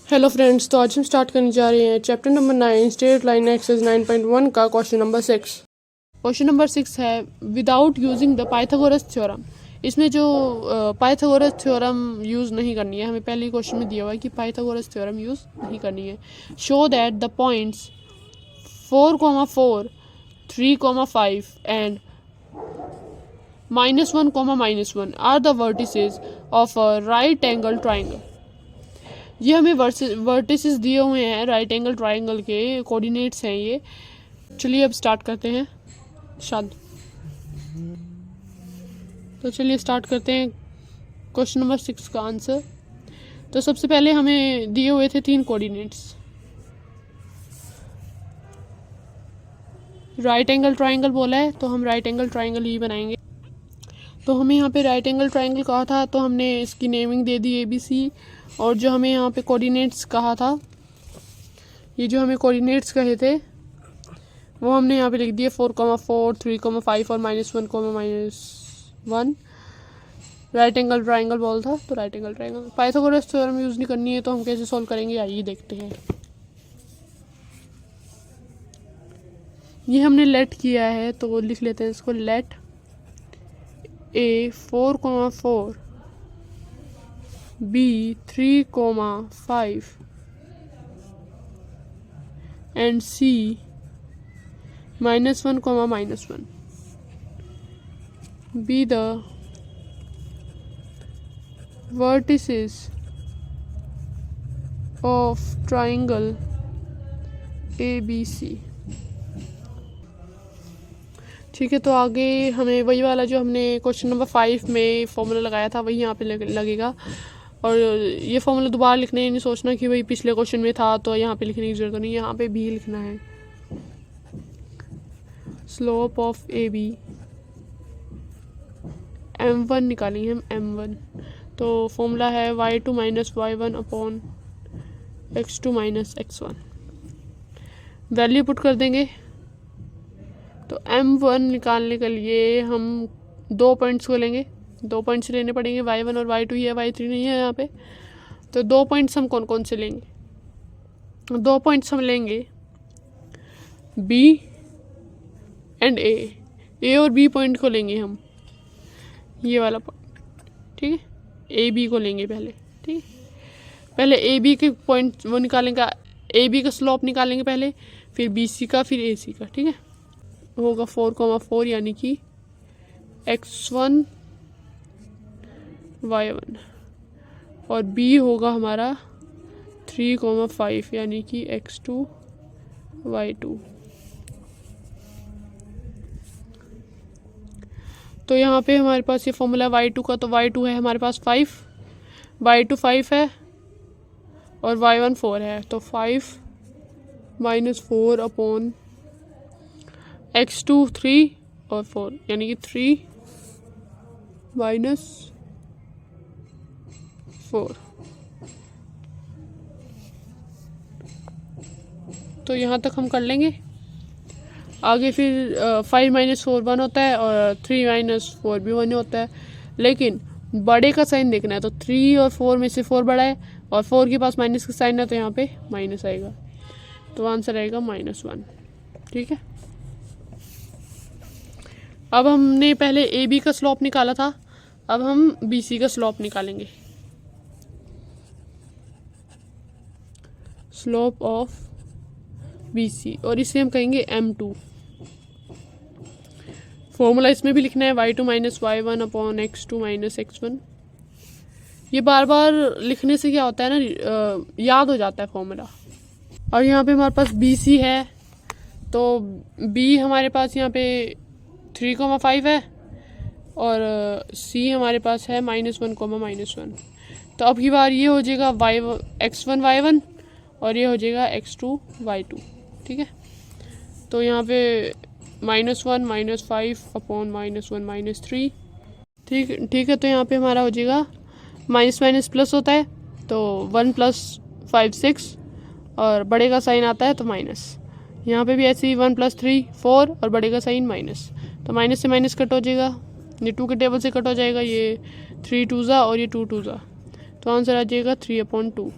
Hello friends, तो आज हम स्टार्ट करने जा रहे हैं chapter number 9 straight line exercise 9.1 का क्वेश्चन नंबर 6। क्वेश्चन नंबर 6 है without using the Pythagoras theorem. इसमें जो पाइथागोरस थ्योरम यूज़ नहीं करनी है, हमें पहले क्वेश्चन में दिया हुआ है कि पाइथागोरस थ्योरम यूज़ नहीं करनी है। Show that the points 4,4, 3,5 and -1, -1 are the vertices of a right angle triangle. ये हमें वर्टिसेस दिए हुए हैं राइट एंगल ट्राइंगल के, कोऑर्डिनेट्स हैं ये। चलिए अब स्टार्ट करते हैं तो चलिए स्टार्ट करते हैं क्वेश्चन नंबर 6 का आंसर। तो सबसे पहले हमें दिए हुए थे 3 कोऑर्डिनेट्स। राइट एंगल ट्राइंगल बोला है तो हम राइट एंगल ट्राइंगल ही बनाएंगे। तो हमें यहाँ पे राइट एंगल ट्राइंगल कहा था तो हमने इसकी नेमिंग दे दी ABC। और जो हमें यहाँ पे कोऑर्डिनेट्स कहा था, ये जो हमें कोऑर्डिनेट्स कहे थे वो हमने यहाँ पे लिख दिए 4,4, 3,5 और -1, -1। राइट एंगल ट्राइंगल बोल था तो right angle triangle. Pythagoras theorem use नहीं करनी है तो हम कैसे सॉल्व करेंगे, आइए देखते हैं। ये हमने लेट किया है तो लिख लेते हैं इसको। Let A 4,4 B 3,5 and C -1, -1 be the vertices of triangle ABC। ठीक है, तो आगे हमें वही वाला जो हमने क्वेश्चन नंबर 5 में फॉर्मूला लगाया था वही यहाँ पे लगेगा। और ये फॉर्मूला दोबारा लिखने ही नहीं सोचना कि वही पिछले क्वेश्चन में था तो यहाँ पे लिखने की ज़रूरत नहीं है, यहाँ पे भी लिखना है। स्लोप ऑफ AB M1 निकालेंगे हम, M1। तो फॉर्मूला है y2 - y1 upon x2 - x1। Value put कर देंगे। तो M1 निकालने के लिए हम 2 पॉइंट्स को लेंगे, 2 पॉइंट्स लेने पड़ेंगे। y1 और y2 ही है, y3 नहीं है यहाँ पे। तो 2 पॉइंट्स हम कौन कौन से लेंगे? 2 पॉइंट्स हम लेंगे B एंड A और B पॉइंट को लेंगे हम, ये वाला पॉइंट। ठीक है, AB को लेंगे पहले। ठीक है, पहले AB के पॉइंट वो निकालेंगे, AB का स्लोप निकालेंगे पहले, फिर BC का, फिर AC का। ठीक है, होगा 4,4 यानी कि x1 y1 और B होगा हमारा 3,5 यानी कि x2 y2। तो यहाँ पे हमारे पास ये फॉर्मूला y2 का, तो y2 है हमारे पास 5, y2 5 है और y1 4 है। तो 5 - 4 अपॉन x2 3 और 4 यानी कि 3 - 4। तो यहाँ तक हम कर लेंगे। आगे फिर 5 - 4 1 होता है और 3 - 4 भी 1 होता है, लेकिन बड़े का साइन देखना है। तो 3 और 4 में से 4 बड़ा है और 4 के पास माइनस का साइन है तो यहाँ पे माइनस आएगा, तो आंसर आएगा -1। ठीक है, अब हमने पहले AB का स्लोप निकाला था, अब हम BC का स्लोप निकालेंगे। स्लोप ऑफ BC और इसे हम कहेंगे M2। फॉर्मूला इसमें भी लिखना है y2 - y1 upon x2 - x1। ये बार बार लिखने से क्या होता है ना, याद हो जाता है फॉर्मूला। और यहाँ पे हमारे पास BC है, तो B हमारे पास यहाँ पे 3,5 है और C हमारे पास है -1, -1। तो अब की बार ये हो जाएगा x1 y1 और ये हो जाएगा x2 y2। ठीक है, तो यहाँ पे -1 - 5 अपॉन -1 - 3। ठीक है, तो यहाँ पे हमारा हो जाएगा माइनस प्लस होता है तो 1 + 5 6 और बड़े का साइन आता है तो माइनस। यहाँ पे भी ऐसे ही 1 + 3 4 और बड़े का साइन माइनस, तो माइनस से माइनस कट हो जाएगा, ये 2 के टेबल से कट हो जाएगा, ये 3 2 और ये 2 2 तो आंसर आ जाएगा 3/2।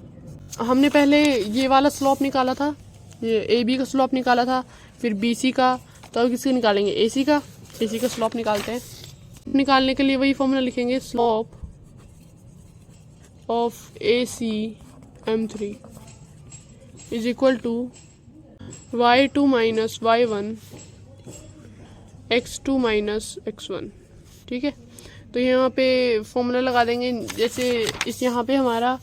हमने पहले ये वाला स्लोप निकाला था, ये ए बी का स्लोप निकाला था, फिर बी सी का, तो अब किसका निकालेंगे, ए सी का स्लोप निकालते हैं। निकालने के लिए वही फॉर्मूला लिखेंगे, slope of A C M3 is equal to y2 minus y1 x2 minus x1। ठीक है, तो यहाँ पे फॉर्मूला लगा देंगे। जैसे इस यहाँ पे हमारा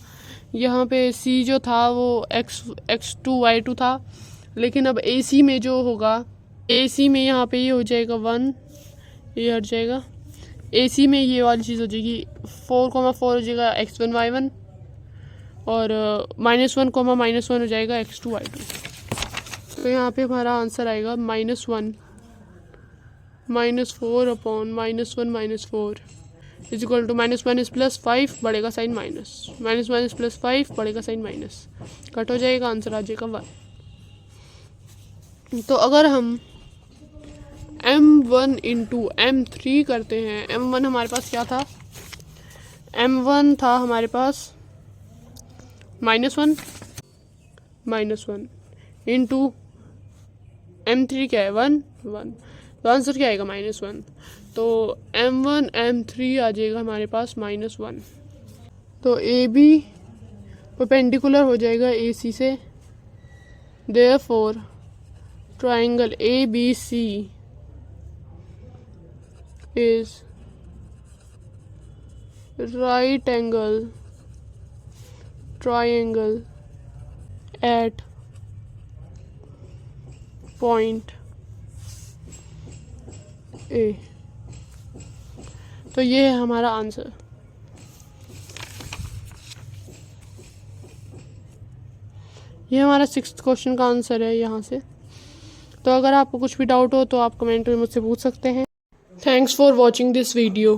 यहाँ पे c जो था वो x2 y2 था, लेकिन अब AC में जो होगा, AC में यहाँ पे ये हो जाएगा 1, ये हट जाएगा। AC में ये वाली चीज़ हो जाएगी 4,4 हो जाएगा x1 y1, और -1,-1 हो जाएगा x2 y2। तो यहाँ पे हमारा आंसर आएगा -1 -4 अपॉन -1 -4 इज इक्वल टू -1 + 5 बढ़ेगा साइन माइनस, -1 + 5 बढ़ेगा साइन माइनस, कट हो जाएगा, आंसर आ जाएगा 1। तो अगर हम M1 × M3 करते हैं, M1 हमारे पास क्या था, M1 था हमारे पास -1 इंटू M3 क्या है 1 1, तो आंसर क्या आएगा -1। तो M1 M3 आ जाएगा हमारे पास -1। तो AB परपेंडिकुलर हो जाएगा AC से, therefore triangle ABC is right angle triangle at point A। तो ये है हमारा आंसर। ये हमारा 6th क्वेश्चन का आंसर है यहाँ से। तो अगर आपको कुछ भी डाउट हो तो आप कमेंट में मुझसे पूछ सकते हैं। Thanks for watching this video.